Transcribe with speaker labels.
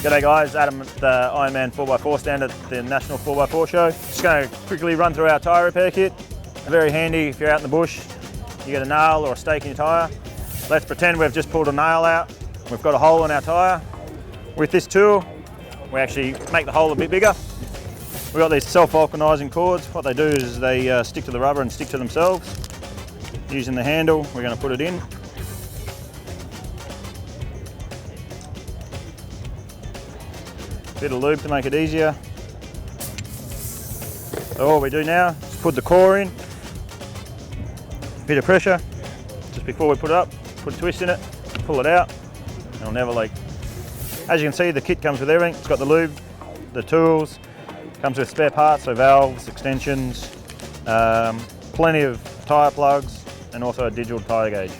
Speaker 1: G'day guys, Adam at the IronMan 4x4 stand at the National 4x4 show. Just going to quickly run through our tyre repair kit. Very handy if you're out in the bush, you get a nail or a stake in your tyre. Let's pretend we've just pulled a nail out. We've got a hole in our tyre. With this tool, we actually make the hole a bit bigger. We've got these self-vulcanising cords. What they do is they stick to the rubber and stick to themselves. Using the handle, we're going to put it in. Bit of lube to make it easier. So all we do now is put the core in, bit of pressure, just before we put it up, put a twist in it, pull it out, and it'll never leak. As you can see, the kit comes with everything. It's got the lube, the tools, comes with spare parts, so valves, extensions, plenty of tyre plugs, and also a digital tyre gauge.